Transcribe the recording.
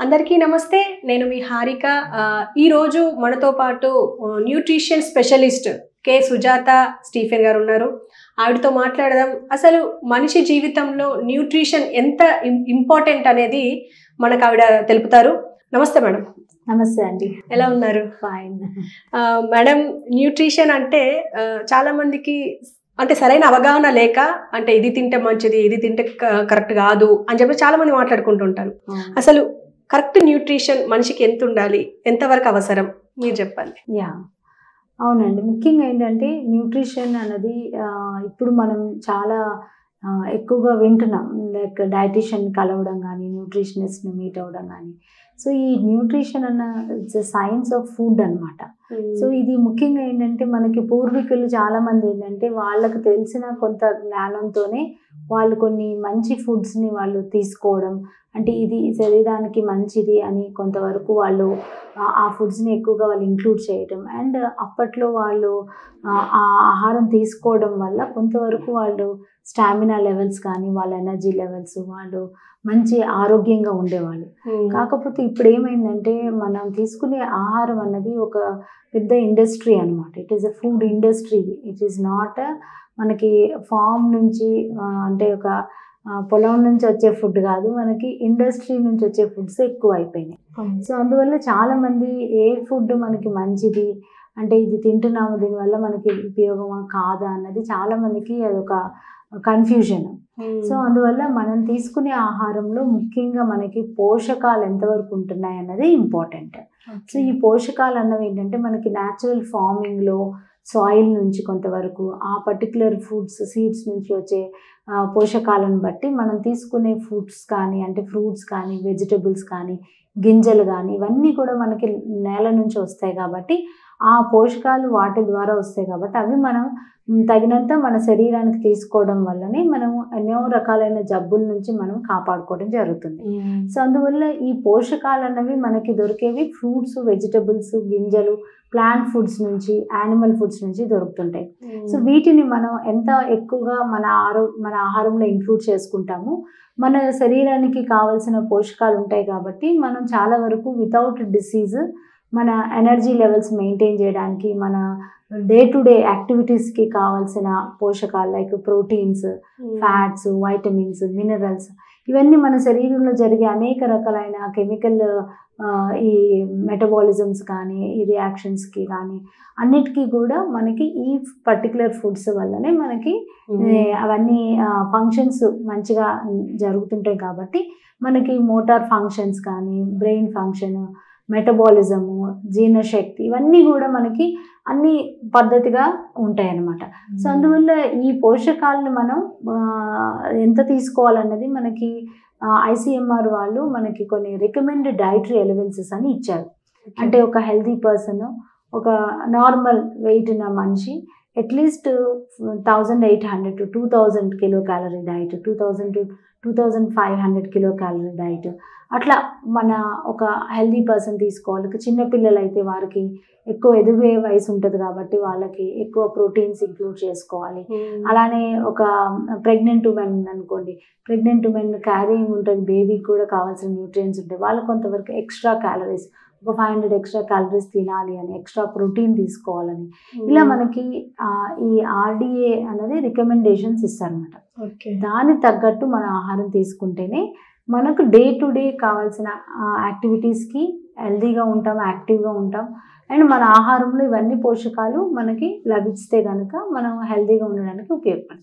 అందరికీ నమస్తే. నేను మీ హారిక. ఈరోజు మనతో పాటు nutrition specialist K Sujatha Stephen గారు ఉన్నారు. ఆవిడతో మాట్లాడదాం. అసలు మనిషి జీవితంలో న్యూట్రిషన్ ఎంత ఇంపార్టెంట్ అనేది మనకు ఆవిడ తెలుపుతారు. నమస్తే మేడం. నమస్తే అండి. ఎలా ఉన్నారు? ఫైన్. మేడం, న్యూట్రిషన్ అంటే చాలా మందికి అంటే సరైన అవగాహన లేక, అంటే ఇది తింటే మంచిది, ఇది తింటే కరెక్ట్ కాదు అని చెప్పి చాలా మంది మాట్లాడుకుంటుంటారు. అసలు కరెక్ట్ న్యూట్రిషన్ మనిషికి ఎంత ఉండాలి, ఎంతవరకు అవసరం, మీరు చెప్పాలి. అవునండి. ముఖ్యంగా ఏంటంటే న్యూట్రిషన్ అన్నది ఇప్పుడు మనం చాలా ఎక్కువగా వింటున్నాం. లైక్ డైటీషియన్ కలవడం కానీ, న్యూట్రిషనిస్ట్ని మీట్ అవ్వడం కానీ. సో ఈ న్యూట్రిషన్ అన్న it's a science of food అనమాట. సో ఇది ముఖ్యంగా ఏంటంటే మనకి పూర్వీకులు చాలామంది ఏంటంటే వాళ్ళకు తెలిసిన కొంత జ్ఞానంతోనే వాళ్ళు కొన్ని మంచి ఫుడ్స్ని వాళ్ళు తీసుకోవడం, అంటే ఇది శరీరానికి మంచిది అని కొంతవరకు వాళ్ళు ఆ ఫుడ్స్ని ఎక్కువగా వాళ్ళు ఇంక్లూడ్ చేయటం. అండ్ అప్పట్లో వాళ్ళు ఆ ఆహారం తీసుకోవడం వల్ల కొంతవరకు వాళ్ళు స్టామినా లెవెల్స్ కానీ, వాళ్ళ ఎనర్జీ లెవెల్స్, వాళ్ళు మంచి ఆరోగ్యంగా ఉండేవాళ్ళు. కాకపోతే ఇప్పుడు ఏమైందంటే మనం తీసుకునే ఆహారం అన్నది ఒక పెద్ద ఇండస్ట్రీ అనమాట. It is a food industry. It is not మనకి ఫామ్ నుంచి అంటే ఒక పొలం నుంచి వచ్చే ఫుడ్ కాదు, మనకి ఇండస్ట్రీ నుంచి వచ్చే ఫుడ్స్ ఎక్కువ అయిపోయినాయి. సో అందువల్ల చాలామంది ఏ ఫుడ్ మనకి మంచిది, అంటే ఇది తింటున్నాము దీనివల్ల మనకి ఉపయోగమా కాదా అన్నది చాలామందికి అదొక కన్ఫ్యూజన్. సో అందువల్ల మనం తీసుకునే ఆహారంలో ముఖ్యంగా మనకి పోషకాలు ఎంతవరకు ఉంటున్నాయి అన్నది ఇంపార్టెంట్. సో ఈ పోషకాలు అన్నవి ఏంటంటే మనకి న్యాచురల్ ఫార్మింగ్లో సాయిల్ నుంచి కొంతవరకు, ఆ పర్టికులర్ ఫుడ్స్ సీడ్స్ నుంచి వచ్చే పోషకాలను బట్టి మనం తీసుకునే ఫుడ్స్ కానీ, అంటే ఫ్రూట్స్ కానీ, వెజిటబుల్స్ కానీ, గింజలు కానీ, ఇవన్నీ కూడా మనకి నేల నుంచి వస్తాయి కాబట్టి ఆ పోషకాలు వాటి ద్వారా వస్తాయి కాబట్టి అవి మనం తగినంత మన శరీరానికి తీసుకోవడం వల్లనే మనం ఎన్నో రకాలైన జబ్బుల నుంచి మనం కాపాడుకోవడం జరుగుతుంది. సో అందువల్ల ఈ పోషకాలు అన్నవి మనకి దొరికేవి ఫ్రూట్స్, వెజిటబుల్స్, గింజలు, ప్లాంట్ ఫుడ్స్ నుంచి, యానిమల్ ఫుడ్స్ నుంచి దొరుకుతుంటాయి. సో వీటిని మనం ఎంత ఎక్కువగా మన ఆహారంలో ఇంక్లూడ్ చేసుకుంటామో మన శరీరానికి కావాల్సిన పోషకాలు ఉంటాయి కాబట్టి మనం చాలా వరకు వితౌట్ డిసీజ్ మన ఎనర్జీ లెవెల్స్ మెయింటైన్ చేయడానికి, మన డే టు డే యాక్టివిటీస్కి కావాల్సిన పోషకాలు like proteins, fats, vitamins, minerals, ఇవన్నీ మన శరీరంలో జరిగే అనేక రకాలైన కెమికల్ ఈ మెటబాలిజమ్స్ కానీ, ఈ రియాక్షన్స్కి కానీ అన్నిటికీ కూడా మనకి ఈ పర్టికులర్ ఫుడ్స్ వల్లనే మనకి అవన్నీ ఫంక్షన్స్ మంచిగా జరుగుతుంటాయి కాబట్టి మనకి మోటార్ ఫంక్షన్స్ కానీ, బ్రెయిన్ ఫంక్షన్, మెటబాలిజము, జీర్ణశక్తి, ఇవన్నీ కూడా మనకి అన్ని పద్ధతిగా ఉంటాయి అన్నమాట. సో అందువల్ల ఈ పోషకాలను మనం ఎంత తీసుకోవాలన్నది మనకి ICMR వాళ్ళు మనకి కొన్ని రికమెండెడ్ డైటరీ అలవెన్సెస్ అని ఇచ్చారు. అంటే ఒక హెల్తీ పర్సన్, ఒక నార్మల్ వెయిట్ ఉన్న మనిషి at least 1800 to 2000 kilo calorie diet, 2000 to 2500 kilo calorie diet, అట్లా మన ఒక హెల్తీ పర్సన్ తీసుకోవాలి. చిన్నపిల్లలు అయితే వారికి ఎక్కువ ఎదిగే వయసు ఉంటుంది కాబట్టి వాళ్ళకి ఎక్కువ ప్రోటీన్స్ ఇంక్లూడ్ చేసుకోవాలి. అలానే ఒక ప్రెగ్నెంట్ ఉమెన్ అనుకోండి, ప్రెగ్నెంట్ ఉమెన్ క్యారీయింగ్ ఉంటుంది, బేబీకి కూడా కావాల్సిన న్యూట్రియంట్స్ ఉంటాయి, వాళ్ళు కొంతవరకు ఎక్స్ట్రా క్యాలరీస్, ఒక 500 ఎక్స్ట్రా క్యాలరీస్ తినాలి అని, ఎక్స్ట్రా ప్రోటీన్ తీసుకోవాలని, ఇలా మనకి ఈ RDA అనేది రికమెండేషన్స్ ఇస్తారనమాట. దానికి తగ్గట్టు మన ఆహారం తీసుకుంటేనే మనకు డే టు డే కావాల్సిన యాక్టివిటీస్కి హెల్తీగా ఉంటాం, యాక్టివ్గా ఉంటాం. అండ్ మన ఆహారంలో ఇవన్నీ పోషకాలు మనకి లభిస్తే కనుక మనం హెల్తీగా ఉండడానికి ఉపయోగపడుతుంది.